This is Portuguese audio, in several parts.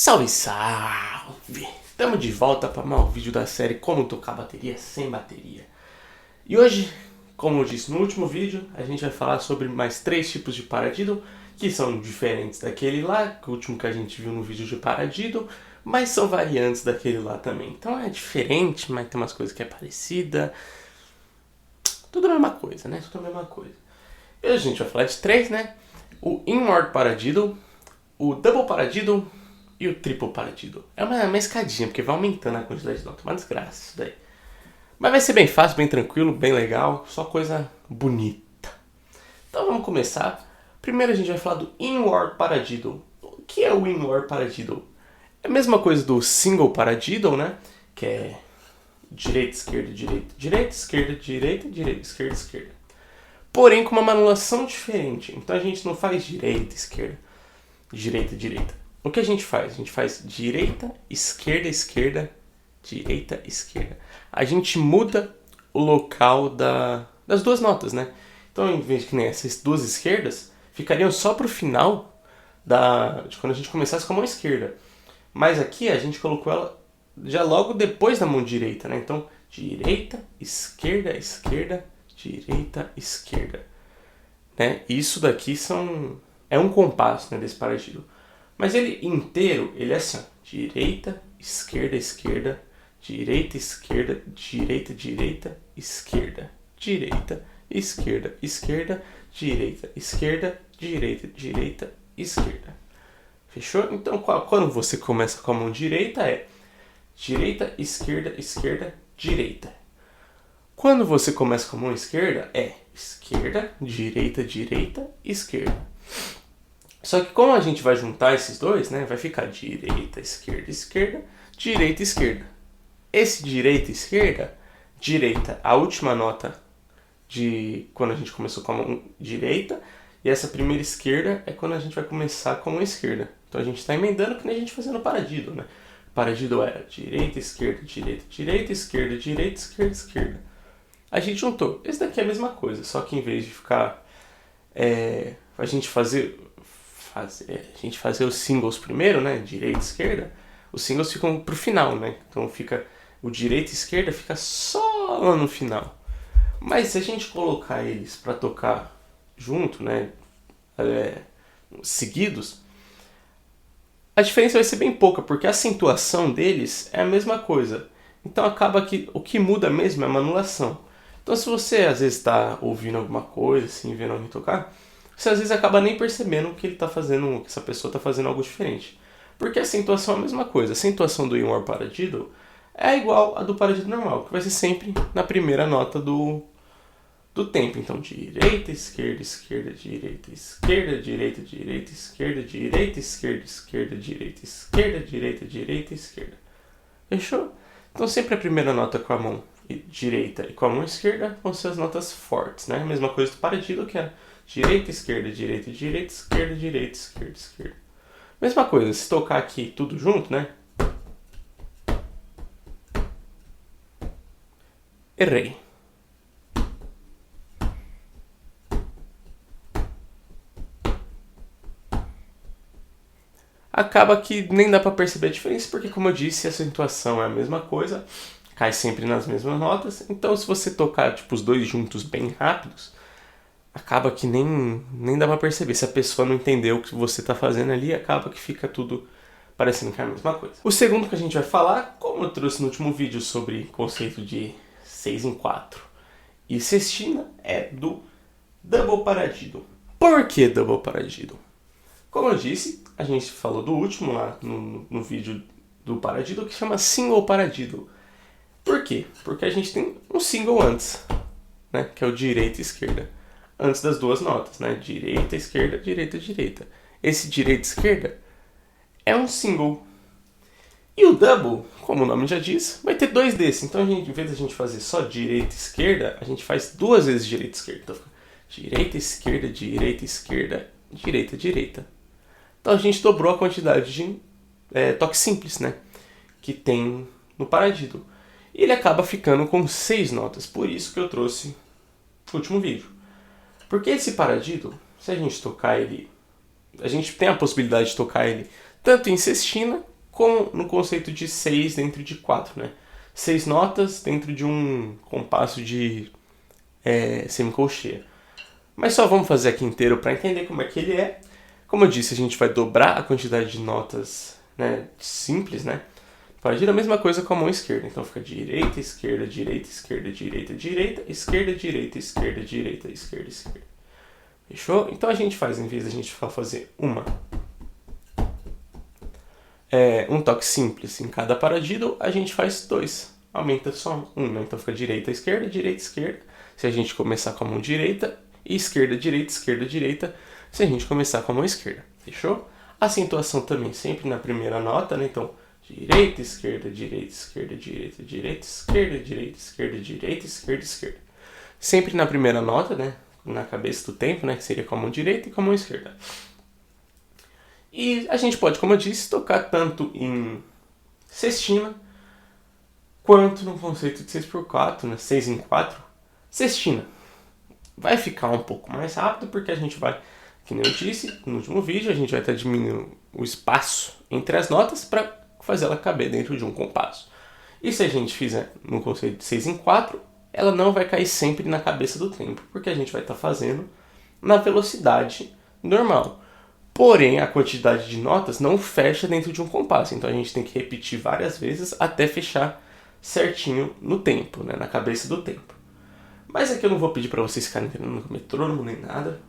Salve, salve! Estamos de volta para mais um vídeo da série Como Tocar Bateria Sem Bateria. E hoje, como eu disse no último vídeo, a gente vai falar sobre mais 3 tipos de paradiddle, que são diferentes daquele lá, o último que a gente viu no vídeo de paradiddle, mas são variantes daquele lá também. Então é diferente, mas tem umas coisas que é parecida. Tudo a mesma coisa, né? Tudo a mesma coisa. E hoje a gente vai falar de 3, né? O inward paradiddle, o double paradiddle e o triple paradiddle. É uma escadinha, porque vai aumentando a quantidade de notas. Uma desgraça isso daí. Mas vai ser bem fácil, bem tranquilo, bem legal. Só coisa bonita. Então vamos começar. Primeiro a gente vai falar do inward paradiddle. O que é o inward paradiddle? É a mesma coisa do single paradiddle, né? Que é direita, esquerda, direita, direita, esquerda, direita, direita, esquerda, esquerda. Porém com uma manulação diferente. Então a gente não faz direita, esquerda, direita, direita. O que a gente faz? A gente faz direita, esquerda, esquerda, direita, esquerda. A gente muda o local das duas notas, né? Então, em vez de que nem essas duas esquerdas, ficariam só pro final de quando a gente começasse com a mão esquerda. Mas aqui a gente colocou ela já logo depois da mão direita, né? Então, direita, esquerda, esquerda, direita, esquerda. Né? Isso daqui é um compasso, né, desse paradiddle. Mas ele inteiro, ele é assim, ó, direita, esquerda, esquerda, direita, esquerda, direita, direita, esquerda, direita, esquerda, esquerda, direita, esquerda, direita, direita, esquerda. Fechou? Então, quando você começa com a mão direita, é direita, esquerda, esquerda, direita. Quando você começa com a mão esquerda, é esquerda, direita, direita, esquerda. Só que como a gente vai juntar esses dois, né, vai ficar direita, esquerda, esquerda, direita, esquerda. Esse direita, esquerda, direita, a última nota de quando a gente começou com a mão direita, e essa primeira esquerda é quando a gente vai começar com a mão esquerda. Então a gente está emendando que nem a gente fazia no paradiddle, né? O paradiddle era direita, esquerda, direita, direita, esquerda, direita, esquerda, esquerda. A gente juntou. Esse daqui é a mesma coisa, só que em vez de ficar a gente fazer os singles primeiro, né, direita e esquerda, os singles ficam pro final, né, então fica o direita e esquerda fica só lá no final. Mas se a gente colocar eles para tocar junto, né, seguidos, a diferença vai ser bem pouca, porque a acentuação deles é a mesma coisa. Então acaba que o que muda mesmo é a manulação. Então se você às vezes está ouvindo alguma coisa, assim, vendo alguém tocar, você às vezes acaba nem percebendo que ele tá fazendo, que essa pessoa está fazendo algo diferente. Porque a acentuação é a mesma coisa. A acentuação do inward paradiddle é igual a do paradiddle normal, que vai ser sempre na primeira nota do tempo. Então, direita, esquerda, esquerda, direita, esquerda, direita, direita, esquerda, direita, esquerda, esquerda, direita, esquerda, direita, direita, esquerda. Fechou? Então, sempre a primeira nota com a mão direita e com a mão esquerda vão ser as notas fortes, né? A mesma coisa do paradiddle, que é direita, esquerda, direita, direita, esquerda, direita, esquerda, esquerda. Mesma coisa, se tocar aqui tudo junto, né? Errei. Acaba que nem dá pra perceber a diferença, porque como eu disse, a acentuação é a mesma coisa, cai sempre nas mesmas notas. Então se você tocar tipo, os dois juntos bem rápidos, acaba que nem dá pra perceber. Se a pessoa não entendeu o que você tá fazendo ali, acaba que fica tudo parecendo que é a mesma coisa. O segundo que a gente vai falar, como eu trouxe no último vídeo sobre conceito de 6 em 4 e sextina, é do double paradiddle. Por que double paradiddle? Como eu disse, a gente falou do último lá no vídeo do paradiddle que chama single paradiddle. Por quê? Porque a gente tem um single antes, né, que é o direita e esquerda. Antes das duas notas, né? Direita, esquerda, direita, direita. Esse direita e esquerda é um single. E o double, como o nome já diz, vai ter dois desses. Então, em vez de a gente fazer só direita e esquerda, a gente faz duas vezes direita e esquerda. Então, fica direita, esquerda, direita, esquerda, direita, direita. Então, a gente dobrou a quantidade de toques simples, né? Que tem no paradiddle. E ele acaba ficando com 6 notas. Por isso que eu trouxe no último vídeo. Porque esse paradiddle, se a gente tocar ele, a gente tem a possibilidade de tocar ele tanto em sextina como no conceito de 6 dentro de 4, né? 6 notas dentro de um compasso de semicolcheia. Mas só vamos fazer aqui inteiro para entender como é que ele é. Como eu disse, a gente vai dobrar a quantidade de notas, né, simples, né? Paradido é a mesma coisa com a mão esquerda. Então fica direita, esquerda, direita, esquerda, direita, direita, esquerda, direita, esquerda, direita, esquerda, esquerda. Fechou? Então a gente faz, em vez de a gente fazer um toque simples em cada paradido, a gente faz 2. Aumenta só um, né? Então fica direita, esquerda, direita, esquerda. Se a gente começar com a mão direita, e esquerda, direita, esquerda, direita, se a gente começar com a mão esquerda. Fechou? Acentuação também sempre na primeira nota, né? Então, direita, esquerda, direita, esquerda, direita, direita, esquerda, direita, esquerda, direita, esquerda, esquerda. Sempre na primeira nota, né? Na cabeça do tempo, né? Que seria com a mão direita e com a mão esquerda. E a gente pode, como eu disse, tocar tanto em sextina, quanto no conceito de 6x4, né? 6 em 4. Sextina. Vai ficar um pouco mais rápido porque a gente vai, que nem eu disse no último vídeo, a gente vai estar diminuindo o espaço entre as notas para fazer ela caber dentro de um compasso. E se a gente fizer no conceito de 6 em 4, ela não vai cair sempre na cabeça do tempo, porque a gente vai estar fazendo na velocidade normal. Porém, a quantidade de notas não fecha dentro de um compasso, então a gente tem que repetir várias vezes até fechar certinho no tempo, né, na cabeça do tempo. Mas aqui eu não vou pedir para vocês ficarem treinando com metrônomo nem nada.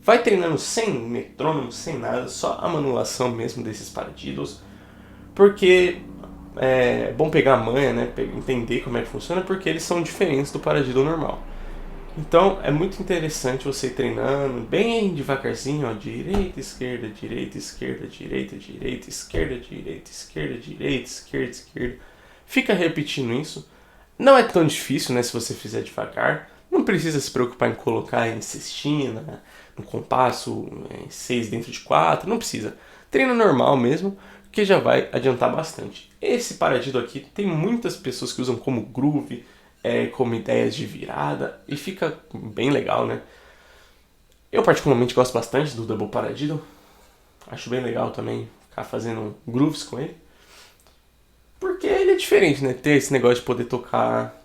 Vai treinando sem metrônomo, sem nada, só a manulação mesmo desses paradiddles, porque é bom pegar a manha, né, entender como é que funciona, porque eles são diferentes do paradiddle normal. Então é muito interessante você ir treinando bem devagarzinho, ó, direita, esquerda, direita, esquerda, direita, direita, esquerda, direita, esquerda, direita, esquerda, esquerda. Fica repetindo isso. Não é tão difícil, né, se você fizer devagar. Não precisa se preocupar em colocar em sextina, no compasso, 6 dentro de 4, não precisa. Treino normal mesmo, que já vai adiantar bastante. Esse paradiddle aqui tem muitas pessoas que usam como groove, como ideias de virada, e fica bem legal, né? Eu particularmente gosto bastante do double paradiddle. Acho bem legal também ficar fazendo grooves com ele. Porque ele é diferente, né? Ter esse negócio de poder tocar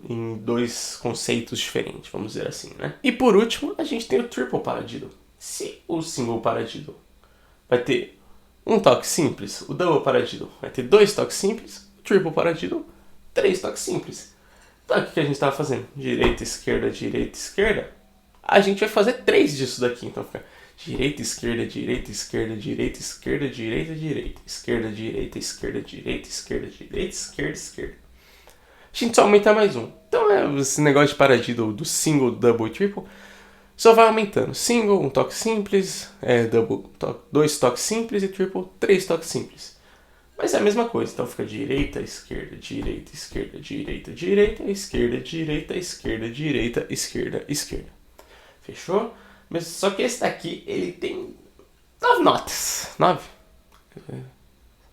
em 2 conceitos diferentes, vamos dizer assim, né? E por último, a gente tem o triple paradiddle. Se o single paradiddle vai ter um toque simples, o double paradiddle vai ter 2 toques simples, o triple paradiddle 3 toques simples. Então, o que a gente estava fazendo? Direita, esquerda, direita, esquerda. A gente vai fazer 3 disso daqui. Então, fica direita, esquerda, direita, esquerda, direita, esquerda, direita, direita. Esquerda, direita, esquerda, direita, esquerda, direita, esquerda, esquerda. A gente só aumenta mais um. Então, esse negócio de paradiddle do single, double e triple só vai aumentando. Single, um toque simples. Double, 2 toques simples. E triple, 3 toques simples. Mas é a mesma coisa, então fica direita, esquerda, direita, esquerda, direita, direita, esquerda, direita, esquerda, direita, esquerda, esquerda. Fechou? Mas só que esse daqui, ele tem 9 notas. 9?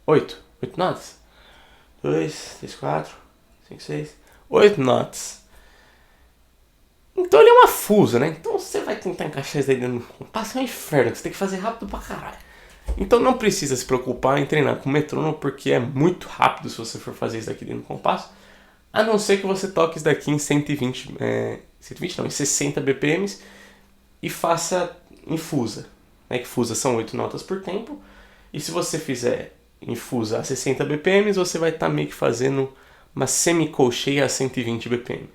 8. 8 notas? 2, 3, 4, 5, 6, 8 notas. Então ele é uma fusa, né? Então você vai tentar encaixar isso aí dentro do compasso, é um inferno, você tem que fazer rápido pra caralho. Então não precisa se preocupar em treinar com metrônomo, porque é muito rápido se você for fazer isso daqui dentro do compasso, a não ser que você toque isso daqui em 120, 120 não, em 60 BPMs e faça em fusa, né? Que fusa são 8 notas por tempo, e se você fizer em fusa a 60 BPMs, você vai estar meio que fazendo uma semicolcheia a 120 BPM.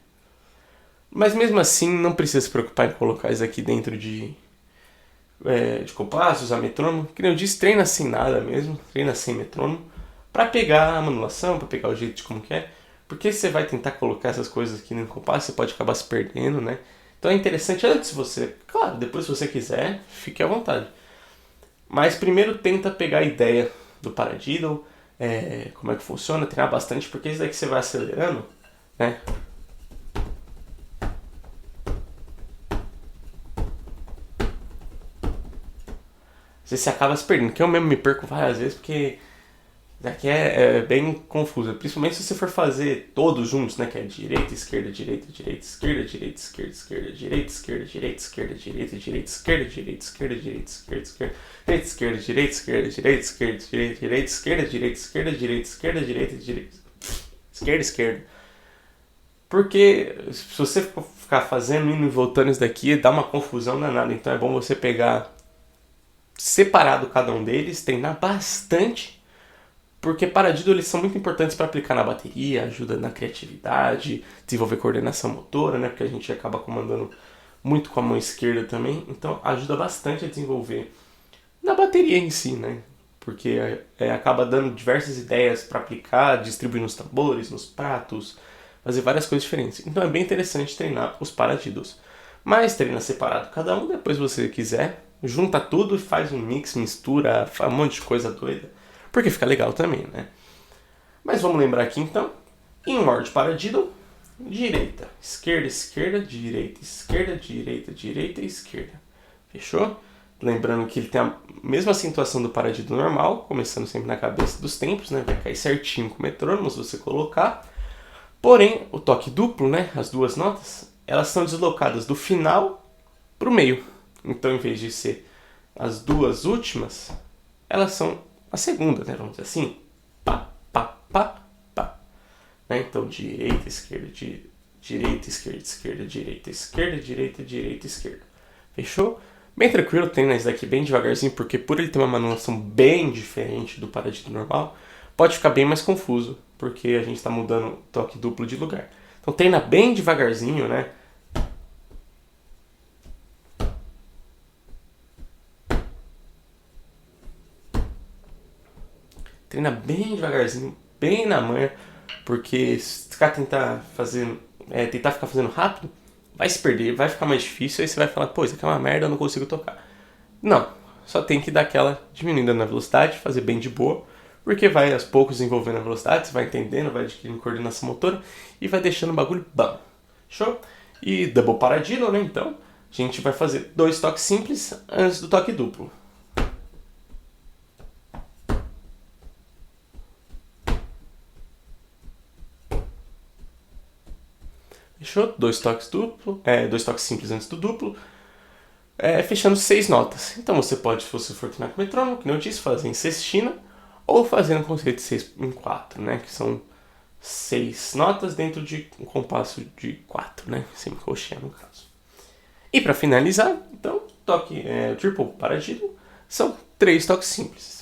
Mas mesmo assim, não precisa se preocupar em colocar isso aqui dentro de compasso, usar metrônomo. Que nem eu disse, treina sem nada mesmo, treina sem metrônomo, para pegar a manulação, para pegar o jeito de como que é. Porque você vai tentar colocar essas coisas aqui no compasso, você pode acabar se perdendo, né? Então é interessante antes você, claro, depois se você quiser, fique à vontade. Mas primeiro tenta pegar a ideia do paradiddle, como é que funciona, treinar bastante, porque isso daqui você vai acelerando, né? Você acaba se perdendo, que eu mesmo me perco várias vezes, porque Daqui é bem confuso, principalmente se você for fazer todos juntos, né? Que é direita, esquerda, direita, direita, esquerda, direita, esquerda, esquerda, direita, esquerda, direita, esquerda, direita, direita, esquerda, direita, esquerda, direita, esquerda, esquerda, direita, esquerda, direita, esquerda, direita, esquerda, direita, esquerda, direita, esquerda, direita, direita, esquerda, esquerda. Porque se você ficar fazendo, indo e voltando isso daqui, dá uma confusão danada. Então é bom você pegar separado cada um deles, treinar bastante, porque paradiddle eles são muito importantes para aplicar na bateria, ajuda na criatividade, desenvolver coordenação motora, né? Porque a gente acaba comandando muito com a mão esquerda também, então ajuda bastante a desenvolver na bateria em si, né? Porque acaba dando diversas ideias para aplicar, distribuir nos tambores, nos pratos, fazer várias coisas diferentes. Então é bem interessante treinar os paradiddles. Mas treina separado cada um, depois se você quiser, junta tudo e faz um mix, mistura, faz um monte de coisa doida. Porque fica legal também, né? Mas vamos lembrar aqui então. Inward paradiddle, direita, esquerda, esquerda, direita, esquerda, direita, direita, esquerda. Fechou? Lembrando que ele tem a mesma acentuação do paradiddle normal, começando sempre na cabeça dos tempos, né? Vai cair certinho com o metrônomo se você colocar. Porém, o toque duplo, né? As duas notas, elas são deslocadas do final para o meio. Então, em vez de ser as duas últimas, elas são a segunda, né? Vamos dizer assim. Pá, pá, pá, pá. Né? Então, direita, esquerda, direita, esquerda, esquerda, direita, esquerda, direita, direita, esquerda. Fechou? Bem tranquilo, treina isso daqui bem devagarzinho, porque por ele ter uma manutenção bem diferente do paradiddle normal, pode ficar bem mais confuso, porque a gente está mudando o toque duplo de lugar. Então treina bem devagarzinho, né? Treina bem devagarzinho, bem na manha, porque se ficar tentar ficar fazendo rápido, vai se perder, vai ficar mais difícil, aí você vai falar, pô, isso aqui é uma merda, eu não consigo tocar. Não, só tem que dar aquela diminuída na velocidade, fazer bem de boa, porque vai aos poucos desenvolvendo a velocidade, você vai entendendo, vai adquirindo coordenação motora e vai deixando o bagulho bom. Show? E double paradiddle, né? Então, a gente vai fazer 2 toques simples antes do toque duplo. Fechou? 2 toques duplo, 2 toques simples antes do duplo, fechando 6 notas. Então você pode, se você for treinar com metrônomo, que nem eu disse, fazer em sextina ou fazendo conceito de 6 em 4, né? Que são 6 notas dentro de um compasso de 4, né? Semicolcheia no caso. E para finalizar, então, toque triple paradiddle são 3 toques simples.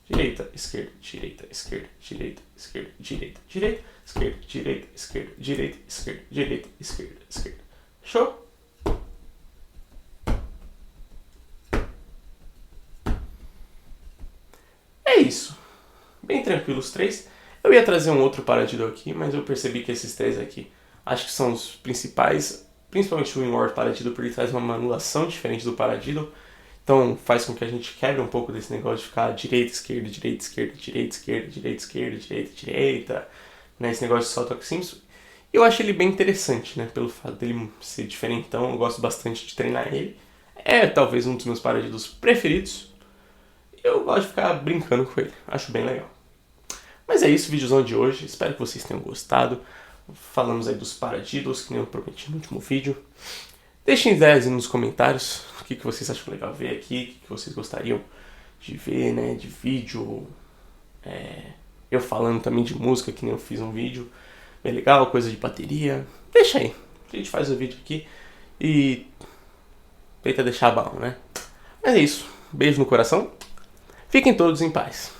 Direita, esquerda, direita, esquerda, direita, esquerda, direita, direita, esquerda, direita, esquerda, direita, esquerda, direita, esquerda, esquerda. Show? É isso. Bem tranquilo os 3. Eu ia trazer um outro paradiddle aqui, mas eu percebi que esses 3 aqui acho que são os principais, principalmente o inward paradiddle, porque ele traz uma manulação diferente do paradiddle. Então faz com que a gente quebre um pouco desse negócio de ficar direita, esquerda, direita, esquerda, direita, esquerda, direita, esquerda, direita, direita, né? Esse negócio de só toque simples. E eu acho ele bem interessante, né? Pelo fato dele ser diferentão, eu gosto bastante de treinar ele. É talvez um dos meus paradiddles preferidos. Eu gosto de ficar brincando com ele, acho bem legal. Mas é isso, o videozão de hoje. Espero que vocês tenham gostado. Falamos aí dos paradiddles, que nem eu prometi no último vídeo. Deixem ideias aí nos comentários o que vocês acham legal ver aqui, o que vocês gostariam de ver, né, de vídeo. Eu falando também de música, que nem eu fiz um vídeo bem legal, coisa de bateria. Deixa aí, a gente faz o vídeo aqui e tenta deixar bom, né? Mas é isso, beijo no coração, fiquem todos em paz.